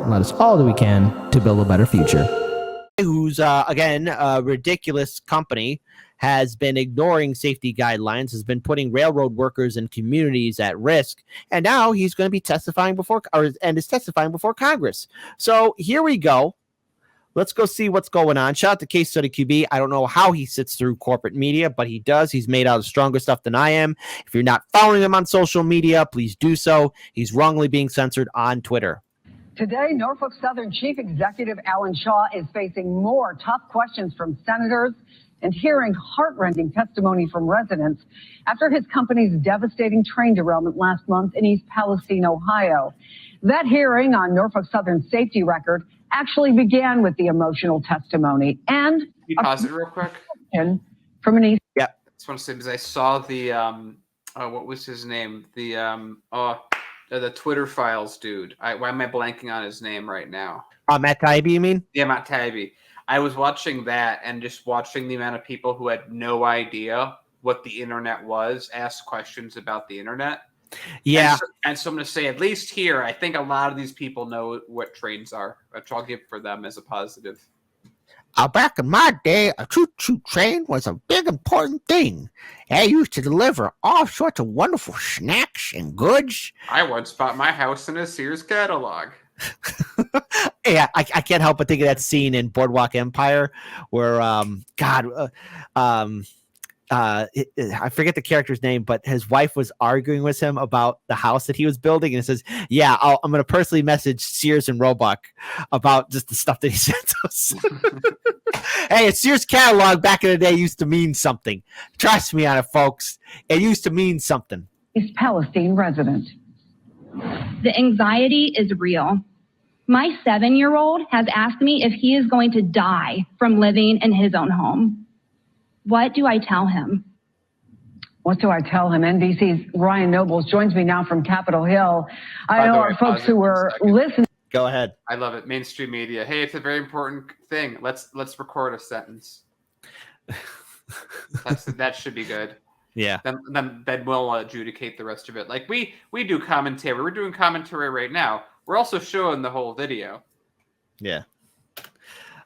let us all do we can to build a better future. Who's, again, a ridiculous company, has been ignoring safety guidelines, has been putting railroad workers and communities at risk, and now he's going to be testifying before Congress. So here we go. Let's go see what's going on. Shout out to Case Study QB. I don't know how he sits through corporate media, but he does. He's made out of stronger stuff than I am. If you're not following him on social media, please do so. He's wrongly being censored on Twitter. Today, Norfolk Southern Chief Executive Alan Shaw is facing more tough questions from senators and hearing heart-rending testimony from residents after his company's devastating train derailment last month in East Palestine, Ohio. That hearing on Norfolk Southern's safety record actually began with the emotional testimony and Can you pause it real quick? From an East. Yeah, I just want to say because I saw the what was his name? The Twitter Files dude. Why am I blanking on his name right now? Matt Taibbi, you mean? Yeah, Matt Taibbi. I was watching that and just watching the amount of people who had no idea what the internet was, ask questions about the internet. Yeah. And so I'm going to say, at least here, I think a lot of these people know what trains are, which I'll give for them as a positive. Back in my day, a choo-choo train was a big, important thing. They used to deliver all sorts of wonderful snacks and goods. I once bought my house in a Sears catalog. Yeah, I can't help but think of that scene in Boardwalk Empire where, I forget the character's name, but his wife was arguing with him about the house that he was building, and it says, "Yeah, I'm going to personally message Sears and Roebuck about just the stuff that he sent us." Hey, a Sears catalog back in the day used to mean something. Trust me on it, folks. It used to mean something. East Palestine resident. The anxiety is real. My 7-year-old has asked me if he is going to die from living in his own home. What do I tell him? What do I tell him? NBC's Ryan Nobles joins me now from Capitol Hill. I know our folks who were listening. Go ahead. I love it. Mainstream media. Hey, it's a very important thing. Let's record a sentence. That should be good. Yeah. Then we'll adjudicate the rest of it. Like we do commentary. We're doing commentary right now. We're also showing the whole video. Yeah.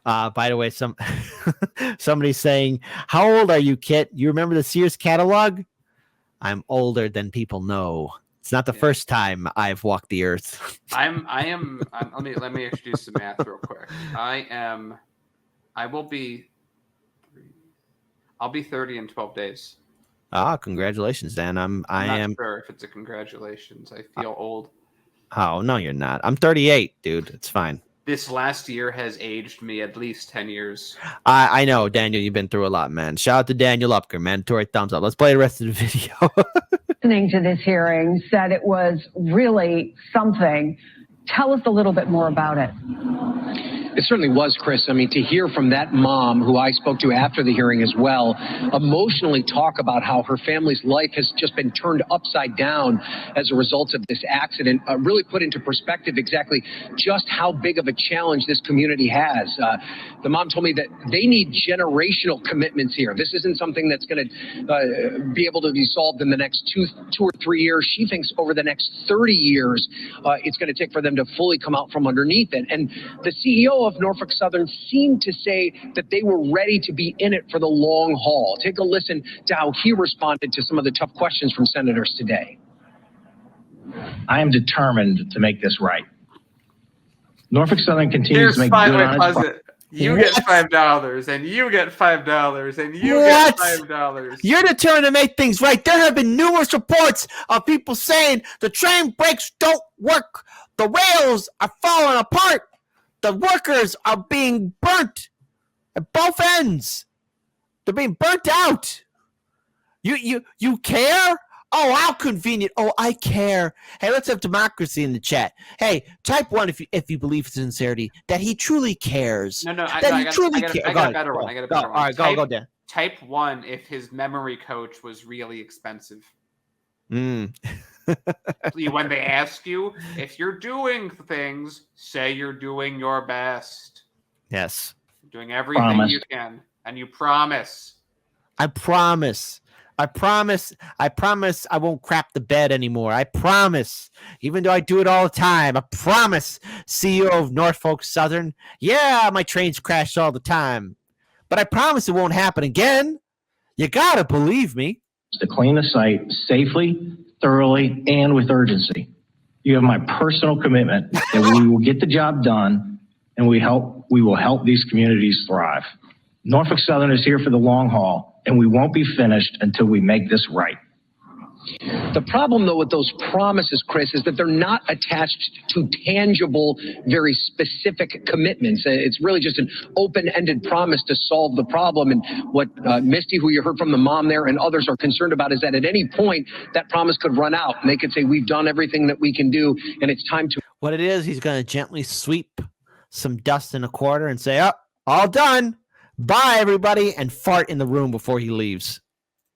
By the way, somebody's saying, "How old are you, Kit? You remember the Sears catalog?" I'm older than people know. It's not the first time I've walked the earth. I am. Let me introduce the math real quick. I'll be 30 in 12 days. Congratulations, Dan. I'm not sure if it's a congratulations. I feel old. Oh, no, you're not. I'm 38, dude. It's fine. This last year has aged me at least 10 years. I know, Daniel, you've been through a lot, man. Shout out to Daniel Upker, mandatory thumbs up. Let's play the rest of the video. Listening to this hearing said it was really something. Tell us a little bit more about it. It certainly was, Chris. I mean, to hear from that mom, who I spoke to after the hearing as well, emotionally talk about how her family's life has just been turned upside down as a result of this accident, really put into perspective exactly just how big of a challenge this community has. The mom told me that they need generational commitments here. This isn't something that's going to be able to be solved in the next two or 3 years. She thinks over the next 30 years, it's going to take for them to fully come out from underneath it. And the CEO of Norfolk Southern seemed to say that they were ready to be in it for the long haul. Take a listen to how he responded to some of the tough questions from senators today. I am determined to make this right. Norfolk Southern continues to make good on its... You get $5, and you get $5, and you get $5. You're determined to make things right. There have been numerous reports of people saying the train brakes don't work. The rails are falling apart. The workers are being burnt at both ends. They're being burnt out. You care? Oh, how convenient. Oh, I care. Hey, let's have democracy in the chat. Hey, type 1 if you believe in sincerity that he truly cares. No, I got a better one. All right, go, Dan. Type 1 if his memory coach was really expensive. When they ask you if you're doing things, say you're doing your best. Yes. You're doing everything you can, and you promise. I promise. I promise I won't crap the bed anymore. I promise. Even though I do it all the time. I promise, CEO of Norfolk Southern. Yeah, my trains crash all the time. But I promise it won't happen again. You gotta believe me. To clean the site safely, thoroughly, and with urgency. You have my personal commitment that we will get the job done and we will help these communities thrive. Norfolk Southern is here for the long haul, and we won't be finished until we make this right. The problem, though, with those promises, Chris, is that they're not attached to tangible, very specific commitments. It's really just an open-ended promise to solve the problem. And what Misty, who you heard from the mom there, and others are concerned about is that at any point that promise could run out, and they could say, we've done everything that we can do, and it's time to. What it is, he's going to gently sweep some dust in a quarter and say, oh, all done. Bye, everybody, and fart in the room before he leaves.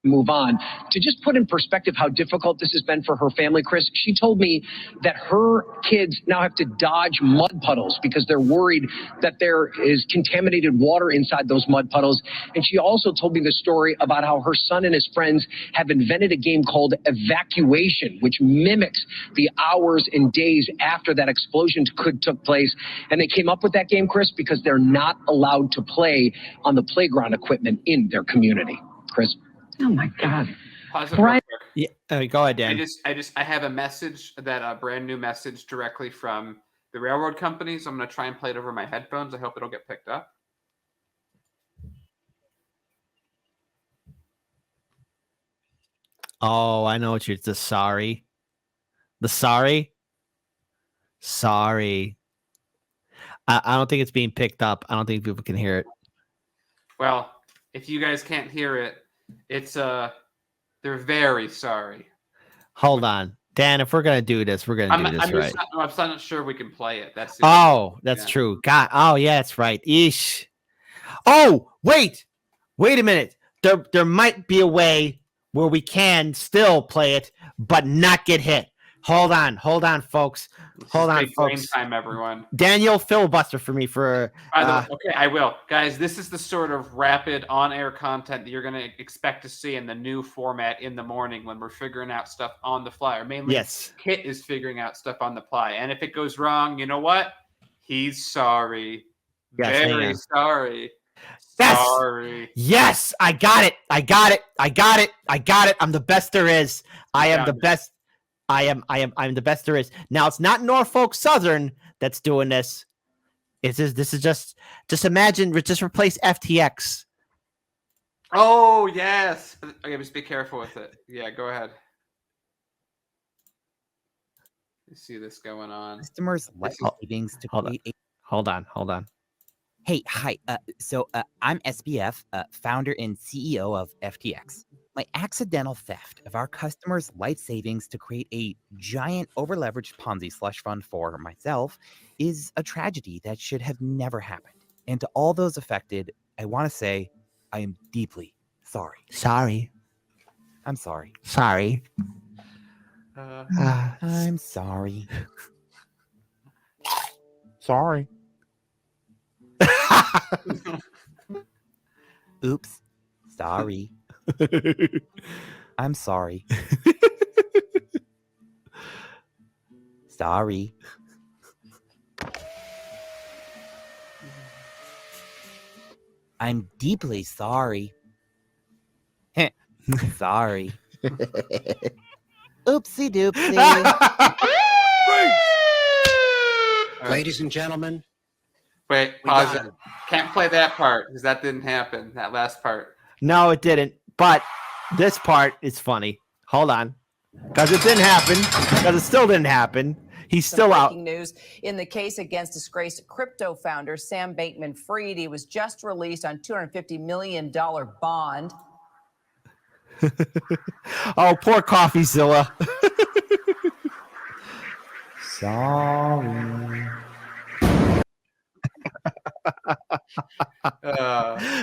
Move on. To just put in perspective how difficult this has been for her family, Chris, she told me that her kids now have to dodge mud puddles because they're worried that there is contaminated water inside those mud puddles. And she also told me the story about how her son and his friends have invented a game called Evacuation, which mimics the hours and days after that explosion took place. And they came up with that game, Chris, because they're not allowed to play on the playground equipment in their community. Chris. Oh my God. Pause it Right. real quick. Yeah, go ahead, Dan. I have a message, that a brand new message directly from the railroad company. So I'm going to try and play it over my headphones. I hope it'll get picked up. Oh, I know what you're. The sorry. Sorry. I don't think it's being picked up. I don't think people can hear it. Well, if you guys can't hear it, it's they're very sorry. Hold on, Dan. If we're gonna do this, we're gonna do this right. I'm not sure we can play it. That's true. God. Oh yeah, that's right. Eesh. Oh wait a minute. There might be a way where we can still play it, but not get hit. Hold on, folks. Hold on, folks. Time, everyone. Daniel, filibuster for me for. Okay, I will, guys. This is the sort of rapid on-air content that you're going to expect to see in the new format in the morning when we're figuring out stuff on the fly. Or mainly, yes, Kit is figuring out stuff on the fly, and if it goes wrong, you know what? He's sorry. Yes, very sorry. Yes. Sorry. Yes, I got it. I'm the best there is. I am the best. I'm the best there is. Now it's not Norfolk Southern that's doing this. This is just imagine, just replace FTX. Oh yes. Okay, just be careful with it. Yeah, go ahead. You see this going on. Customers life savings to create. Hold on. Hey, hi. So I'm SBF, founder and CEO of FTX. My accidental theft of our customers' life savings to create a giant over-leveraged Ponzi slush fund for myself is a tragedy that should have never happened. And to all those affected, I want to say I am deeply sorry. I'm sorry. I'm sorry. Sorry. Oops. Sorry. I'm sorry. Sorry. I'm deeply sorry. Sorry. Oopsie doopsie. Ladies and gentlemen. Wait, pause it. Can't play that part because that didn't happen. That last part. No, it didn't. But this part is funny. Hold on. Because it didn't happen. Because it still didn't happen. He's still out. Breaking news in the case against disgraced crypto founder Sam Bankman-Fried. He was just released on $250 million bond. Oh, poor CoffeeZilla. Sorry.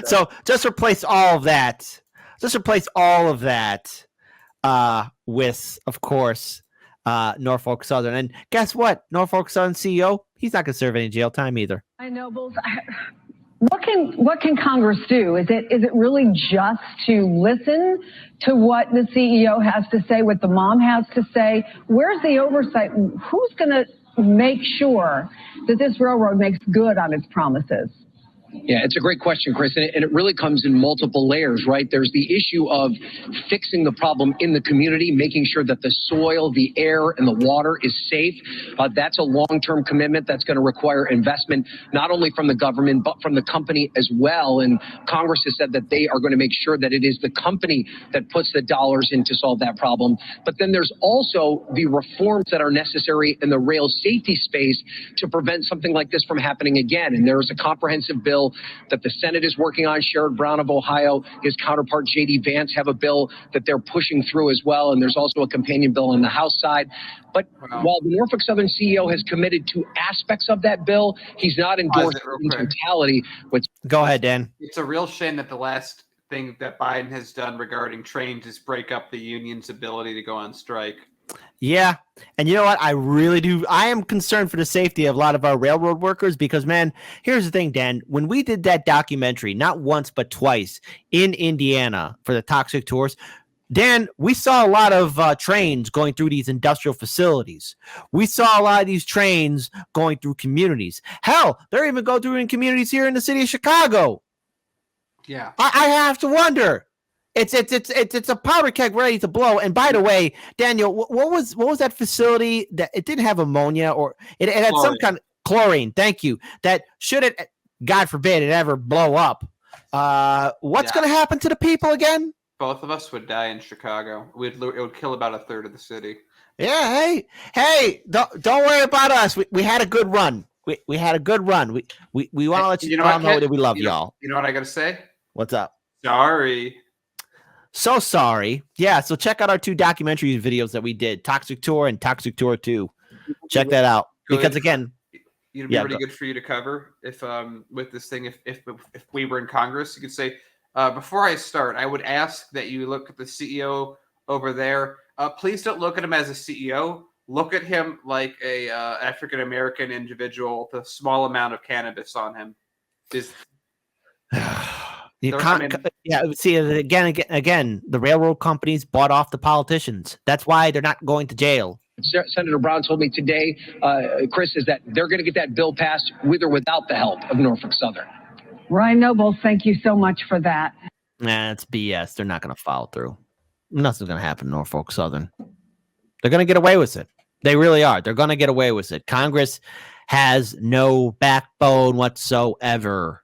So just replace all of that. With, of course, Norfolk Southern. And guess what? Norfolk Southern CEO, he's not going to serve any jail time either. I know, Bulls. What can Congress do? Is it really just to listen to what the CEO has to say, what the mom has to say? Where's the oversight? Who's going to make sure that this railroad makes good on its promises? Yeah, it's a great question, Chris, and it really comes in multiple layers, right? There's the issue of fixing the problem in the community, making sure that the soil, the air, and the water is safe. That's a long-term commitment that's going to require investment, not only from the government, but from the company as well. And Congress has said that they are going to make sure that it is the company that puts the dollars in to solve that problem. But then there's also the reforms that are necessary in the rail safety space to prevent something like this from happening again. And there's a comprehensive bill that the Senate is working on. Sherrod Brown of Ohio, his counterpart J.D. Vance have a bill that they're pushing through as well. And there's also a companion bill on the House side. But while the Norfolk Southern CEO has committed to aspects of that bill, he's not endorsed in totality. Go ahead, Dan. It's a real shame that the last thing that Biden has done regarding trains is break up the union's ability to go on strike. Yeah. And you know what? I really do. I am concerned for the safety of a lot of our railroad workers because, man, here's the thing, Dan. When we did that documentary, not once, but twice in Indiana for the toxic tours, Dan, we saw a lot of trains going through these industrial facilities. We saw a lot of these trains going through communities. Hell, they're even going through in communities here in the city of Chicago. Yeah. I have to wonder. It's a powder keg ready to blow. And by the way, Daniel, what was that facility that it didn't have ammonia or it had some kind of chlorine? Thank you. That should it, God forbid, it ever blow up. What's going to happen to the people again? Both of us would die in Chicago. It would kill about a third of the city. Yeah. Hey, don't worry about us. We had a good run. We had a good run. We want to let you all know that we love y'all. You know what I got to say? What's up? Sorry. So sorry. Yeah, so check out our 2 documentary videos that we did, Toxic Tour and Toxic Tour 2. Check that out. Good. Because again, it'd be really good for you to cover if with this thing if we were in Congress, you could say before I start, I would ask that you look at the CEO over there. Please don't look at him as a CEO. Look at him like a African American individual with a small amount of cannabis on him. See, again, the railroad companies bought off the politicians. That's why they're not going to jail. Senator Brown told me today, Chris, is that they're going to get that bill passed with or without the help of Norfolk Southern. Ryan Nobles, thank you so much for that. Nah, it's BS. They're not going to follow through. Nothing's going to happen to Norfolk Southern. They're going to get away with it. They really are. They're going to get away with it. Congress has no backbone whatsoever.